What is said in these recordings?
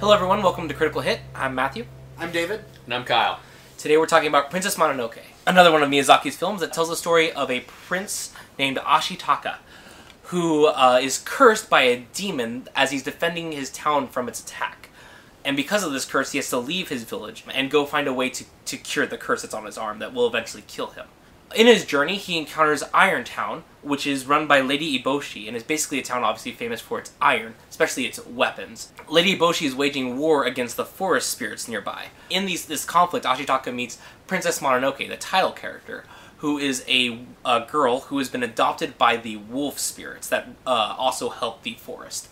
Hello everyone, welcome to Critical Hit. I'm Matthew. I'm David. And I'm Kyle. Today we're talking about Princess Mononoke, another one of Miyazaki's films that tells the story of a prince named Ashitaka, who is cursed by a demon as he's defending his town from its attack. And because of this curse, he has to leave his village and go find a way to cure the curse that's on his arm that will eventually kill him. In his journey, he encounters Iron Town, which is run by Lady Eboshi, and is basically a town obviously famous for its iron, especially its weapons. Lady Eboshi is waging war against the forest spirits nearby. In this conflict, Ashitaka meets Princess Mononoke, the title character, who is a girl who has been adopted by the wolf spirits that also help the forest.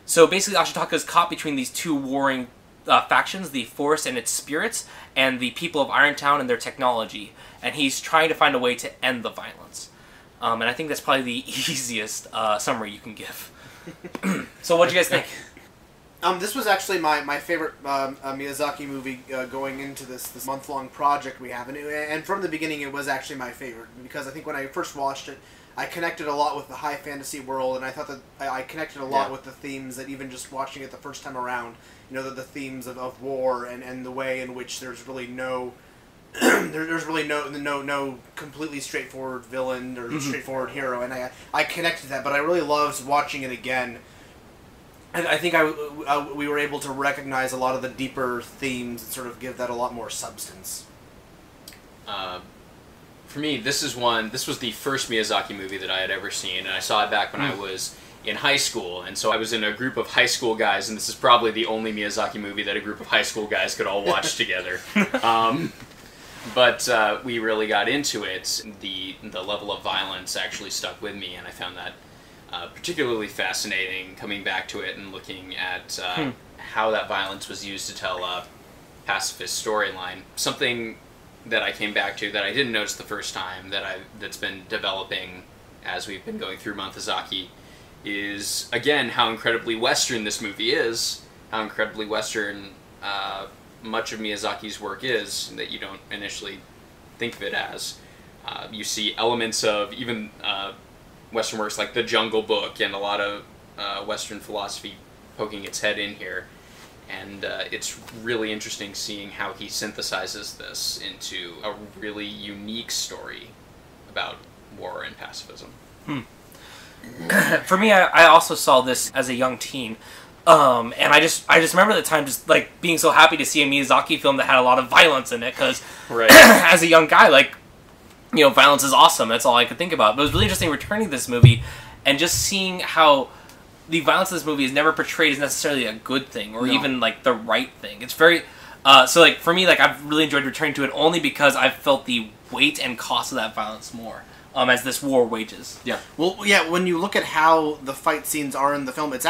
So basically, Ashitaka is caught between these two warring factions, the forest and its spirits, and the people of Irontown and their technology, and he's trying to find a way to end the violence. And I think that's probably the easiest summary you can give. So what do you guys think? This was actually my favorite Miyazaki movie going into this month-long project we have, and from the beginning it was actually my favorite, because I think when I first watched it, I connected a lot with the high fantasy world, and I thought that I connected a lot with the themes that even just watching it the first time around, you know, the themes of war and the way in which there's really no there's really no completely straightforward villain or straightforward hero, and I connected that, but I really loved watching it again. And I think we were able to recognize a lot of the deeper themes and sort of give that a lot more substance. For me, this was the first Miyazaki movie that I had ever seen, and I saw it back when I was in high school, and so I was in a group of high school guys, and this is probably the only Miyazaki movie that a group of high school guys could all watch together. But we really got into it. The level of violence actually stuck with me, and I found that particularly fascinating, coming back to it and looking at how that violence was used to tell a pacifist storyline. Something that I came back to that I didn't notice the first time, that's been developing as we've been going through Month-a-zaki, is, again, how incredibly Western this movie is, how incredibly Western much of Miyazaki's work is, that you don't initially think of it as. You see elements of even Western works like The Jungle Book and a lot of Western philosophy poking its head in here. And it's really interesting seeing how he synthesizes this into a really unique story about war and pacifism. For me, I also saw this as a young teen, and I just remember at the time just like being so happy to see a Miyazaki film that had a lot of violence in it, because as a young guy, like, you know, violence is awesome. That's all I could think about. But it was really interesting returning to this movie and just seeing how the violence of this movie is never portrayed as necessarily a good thing or even like the right thing. It's very so like for me, like, I've really enjoyed returning to it only because I've felt the weight and cost of that violence more as this war wages. Yeah. Well, yeah, when you look at how the fight scenes are in the film, it's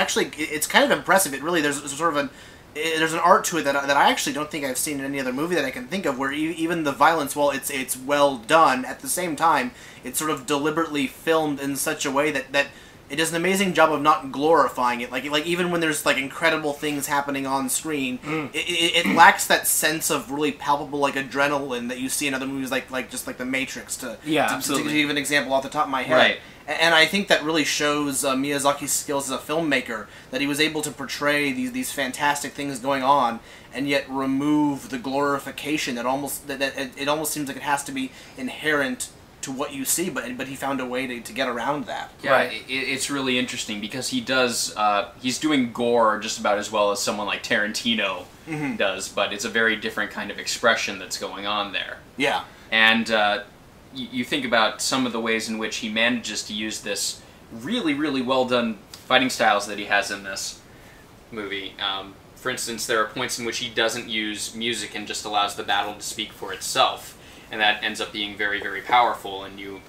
kind of impressive. It really, there's sort of there's an art to it that I actually don't think I've seen in any other movie that I can think of, where even the violence, while it's well done, at the same time, it's sort of deliberately filmed in such a way that it does an amazing job of not glorifying it. Like even when there's like incredible things happening on screen, it lacks that sense of really palpable like adrenaline that you see in other movies, like just like The Matrix. To give an example off the top of my head. Right. And I think that really shows Miyazaki's skills as a filmmaker, that he was able to portray these fantastic things going on, and yet remove the glorification that it almost seems like it has to be inherent to what you see, but he found a way to get around that. Yeah, right. It's really interesting because he does, he's doing gore just about as well as someone like Tarantino does, but it's a very different kind of expression that's going on there. Yeah. And you think about some of the ways in which he manages to use this really, really well done fighting styles that he has in this movie. For instance, there are points in which he doesn't use music and just allows the battle to speak for itself. And that ends up being very, very powerful, and you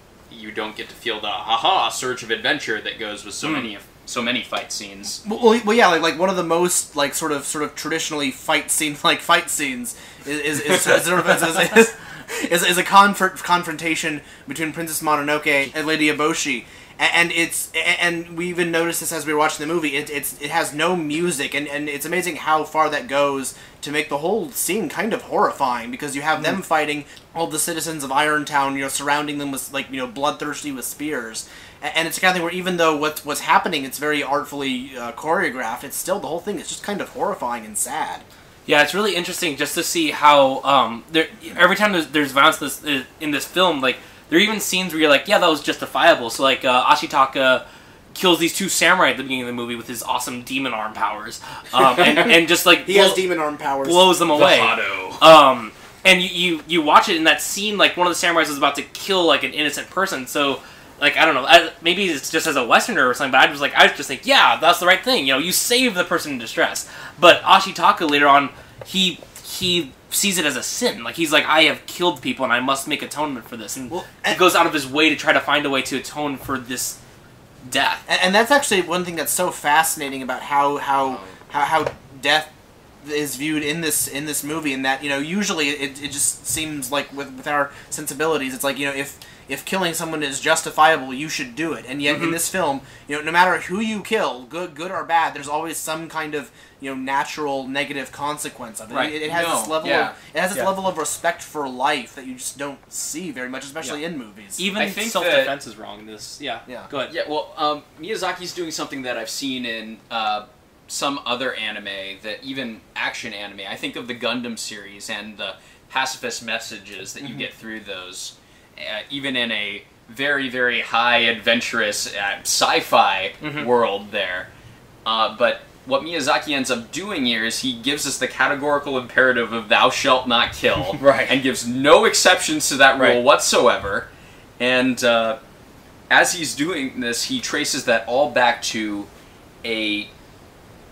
don't get to feel the ha-ha surge of adventure that goes with so many fight scenes. Well, yeah, like one of the most like sort of traditionally fight scenes is is a confrontation between Princess Mononoke and Lady Eboshi. And we even noticed this as we were watching the movie. It has no music, and it's amazing how far that goes to make the whole scene kind of horrifying, because you have them fighting all the citizens of Irontown, surrounding them with bloodthirsty with spears, and it's the kind of thing where even though what's happening, it's very artfully choreographed, it's still, the whole thing is just kind of horrifying and sad. Yeah, it's really interesting just to see how every time there's violence in this film, like, there are even scenes where you're like, yeah, that was justifiable. So, like, Ashitaka kills these two samurai at the beginning of the movie with his awesome demon arm powers. And just, like... he has demon arm powers. Blows them away. Bohannon. And you watch it in that scene, like, one of the samurais is about to kill, like, an innocent person. So, like, I don't know. Maybe it's just as a Westerner or something, but I was just think, yeah, that's the right thing. You save the person in distress. But Ashitaka, later on, he sees it as a sin. Like, he's like, I have killed people and I must make atonement for this. And he goes out of his way to try to find a way to atone for this death. And that's actually one thing that's so fascinating about how death is viewed in this movie, and that, usually it just seems like with our sensibilities, it's like, if killing someone is justifiable, you should do it. And yet in this film, no matter who you kill, good or bad, there's always some kind of natural negative consequence of it. Right. It has this level of respect for life that you just don't see very much, especially in movies. Even self-defense is wrong in this. Yeah. Go ahead. Yeah. Well, Miyazaki's doing something that I've seen in some other anime, that even action anime. I think of the Gundam series and the pacifist messages that you get through those. Even in a very, very high adventurous sci-fi world there. But what Miyazaki ends up doing here is he gives us the categorical imperative of thou shalt not kill. And gives no exceptions to that rule whatsoever. And as he's doing this, he traces that all back to a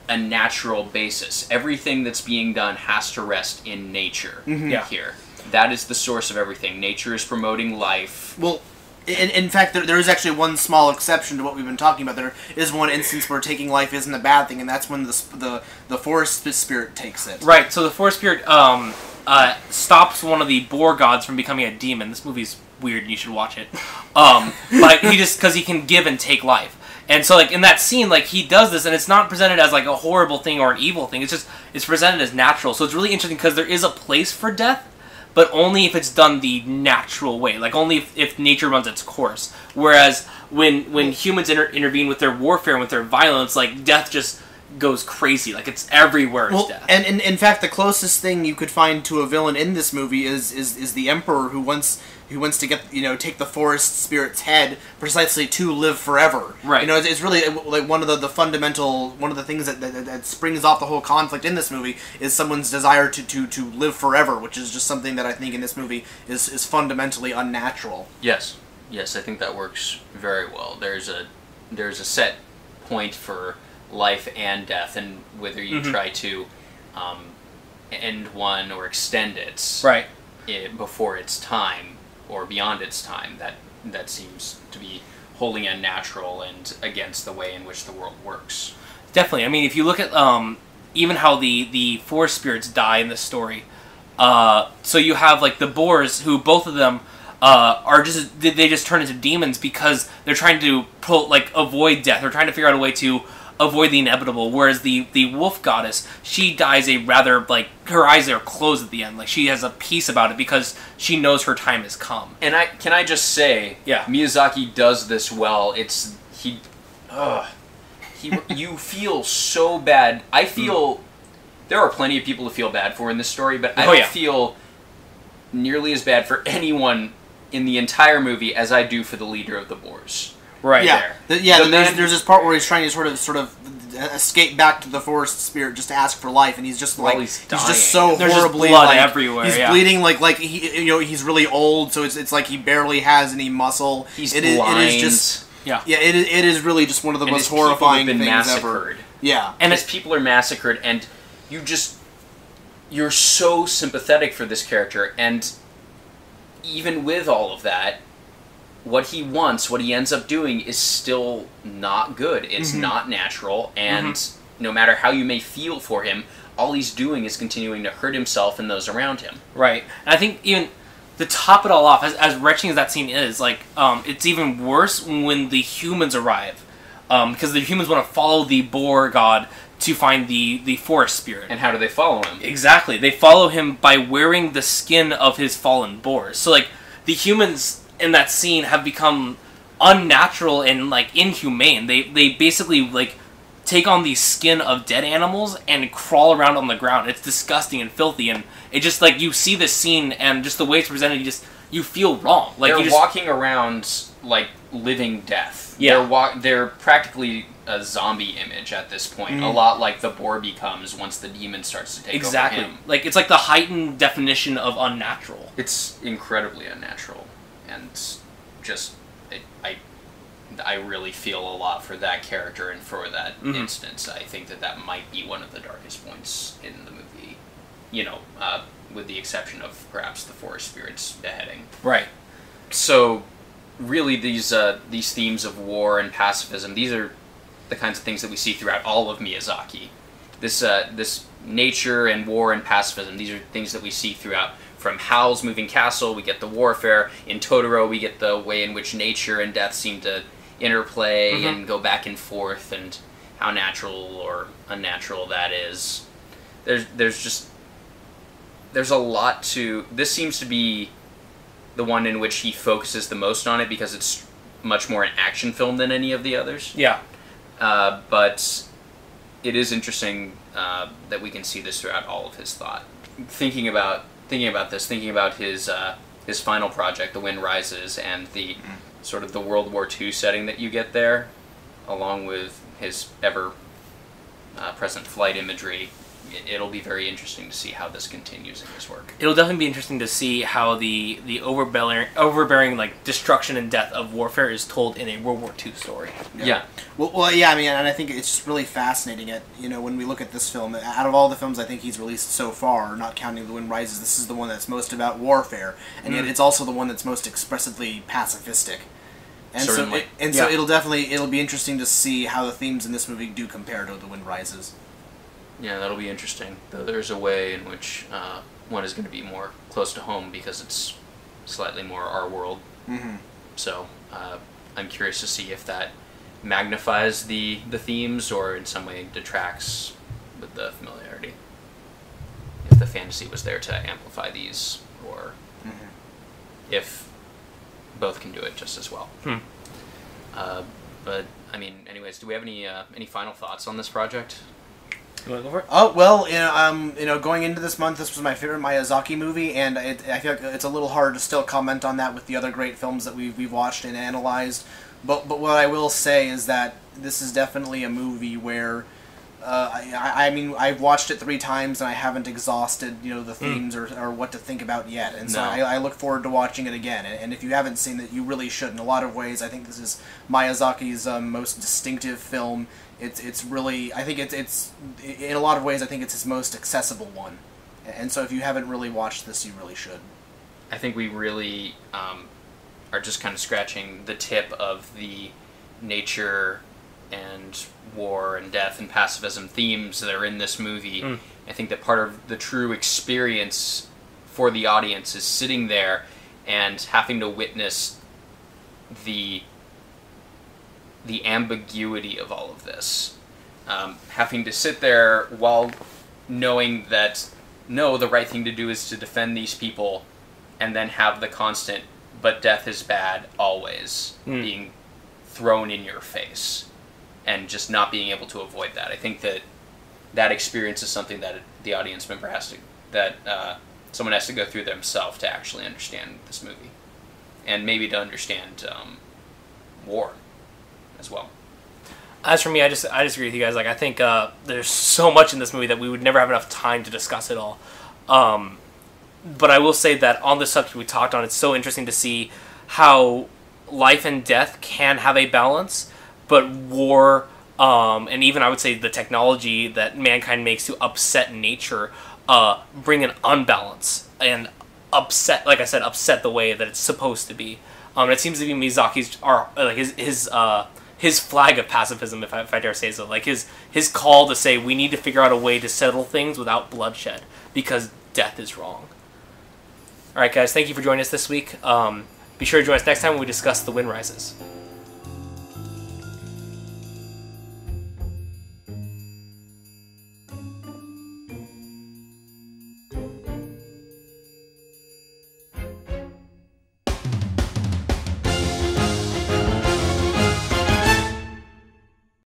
natural basis. Everything that's being done has to rest in nature here. That is the source of everything. Nature is promoting life. Well, in fact, there is actually one small exception to what we've been talking about. There is one instance where taking life isn't a bad thing, and that's when the forest spirit takes it. Right, so the forest spirit stops one of the boar gods from becoming a demon. This movie's weird, and you should watch it. But because he can give and take life. And so, like, in that scene, like, he does this, and it's not presented as, like, a horrible thing or an evil thing. It's presented as natural. So it's really interesting because there is a place for death, but only if it's done the natural way. Like, only if nature runs its course. Whereas when humans intervene with their warfare and with their violence, like, death just goes crazy. Like, it's everywhere is death. And in fact, the closest thing you could find to a villain in this movie is the Emperor, who wants to get, take the forest spirit's head precisely to live forever. Right. It's really like one of the things that springs off the whole conflict in this movie is someone's desire to live forever, which is just something that I think in this movie is fundamentally unnatural. Yes, I think that works very well. There's a set point for life and death, and whether you try to end one or extend it before its time or beyond its time, that seems to be wholly unnatural and against the way in which the world works. Definitely. I mean, if you look at even how the forest spirits die in this story, so you have, like, the boars, who both of them they just turn into demons because they're trying to avoid death. They're trying to figure out a way to avoid the inevitable, whereas the wolf goddess, she dies a rather, like, her eyes are closed at the end. Like, she has a peace about it because she knows her time has come. And can I just say, Miyazaki does this well. You feel so bad. I feel there are plenty of people to feel bad for in this story, but I don't feel nearly as bad for anyone in the entire movie as I do for the leader of the boars. Right. Yeah. There's this part where he's trying to sort of escape back to the forest spirit just to ask for life, and he's just he's just so There's horribly just blood everywhere. He's bleeding like he he's really old, so it's like he barely has any muscle. He's blind. It is just it is really just one of the most horrifying things ever. Yeah. And his people are massacred, and you're so sympathetic for this character, and even with all of that, what he wants, what he ends up doing, is still not good. It's not natural, and no matter how you may feel for him, all he's doing is continuing to hurt himself and those around him. Right. And I think even to top it all off, as wretching as that scene is, like, it's even worse when the humans arrive. Because the humans want to follow the boar god to find the forest spirit. And how do they follow him? Exactly. They follow him by wearing the skin of his fallen boars. So, like, the humans in that scene have become unnatural and, like, inhumane. They basically, like, take on the skin of dead animals and crawl around on the ground. It's disgusting and filthy, and it just, like, you see this scene, and just the way it's presented, you feel wrong. Like, they're walking around like living death. Yeah. They're practically a zombie image at this point. A lot like the boar becomes once the demon starts to take over him. Like, it's like the heightened definition of unnatural. It's incredibly unnatural, and just I really feel a lot for that character and for that instance. I think that might be one of the darkest points in the movie. You know, with the exception of perhaps the forest spirit's beheading. Right. So, really, these themes of war and pacifism, these are the kinds of things that we see throughout all of Miyazaki. This nature and war and pacifism, these are things that we see throughout. From Howl's Moving Castle, we get the warfare. In Totoro, we get the way in which nature and death seem to interplay and go back and forth, and how natural or unnatural that is. There's a lot to... This seems to be the one in which he focuses the most on it, because it's much more an action film than any of the others. Yeah. But it is interesting that we can see this throughout all of his thought. Thinking about his final project, The Wind Rises, and the sort of the World War II setting that you get there, along with his ever present flight imagery. It'll be very interesting to see how this continues in his work. It'll definitely be interesting to see how the overbearing like destruction and death of warfare is told in a World War II story. Yeah. Well, yeah. I mean, and I think it's just really fascinating. When we look at this film, out of all the films I think he's released so far, not counting The Wind Rises, this is the one that's most about warfare, and yet it's also the one that's most expressively pacifistic. And certainly. So it'll be interesting to see how the themes in this movie do compare to The Wind Rises. Yeah, that'll be interesting. Though there's a way in which one is going to be more close to home because it's slightly more our world. So I'm curious to see if that magnifies the themes or in some way detracts with the familiarity. If the fantasy was there to amplify these, or if both can do it just as well. But I mean, anyways, do we have any final thoughts on this project? You want to go for it? Oh well, going into this month, this was my favorite Miyazaki movie, and I feel like it's a little hard to still comment on that with the other great films that we've watched and analyzed. But what I will say is that this is definitely a movie where I mean, I've watched it 3 times and I haven't exhausted the themes or what to think about yet, and so I look forward to watching it again. And if you haven't seen it, you really should. In a lot of ways, I think this is Miyazaki's most distinctive film. It's really, I think it's in a lot of ways, I think it's his most accessible one. And so if you haven't really watched this, you really should. I think we really are just kind of scratching the tip of the nature and war and death and pacifism themes that are in this movie. I think that part of the true experience for the audience is sitting there and having to witness the ambiguity of all of this. Having to sit there while knowing that, no, the right thing to do is to defend these people, and then have the constant, but death is bad, always, being thrown in your face, and just not being able to avoid that. I think that experience is something that the audience member someone has to go through themselves to actually understand this movie. And maybe to understand war as well. As for me, I disagree with you guys. Like, I think there's so much in this movie that we would never have enough time to discuss it all. But I will say that on the subject we talked on, it's so interesting to see how life and death can have a balance, but war, and even I would say the technology that mankind makes to upset nature, bring an unbalance and upset the way that it's supposed to be. It seems to be Miyazaki's his flag of pacifism, if I dare say so. Like his call to say we need to figure out a way to settle things without bloodshed because death is wrong. All right, guys, thank you for joining us this week. Be sure to join us next time when we discuss The Wind Rises.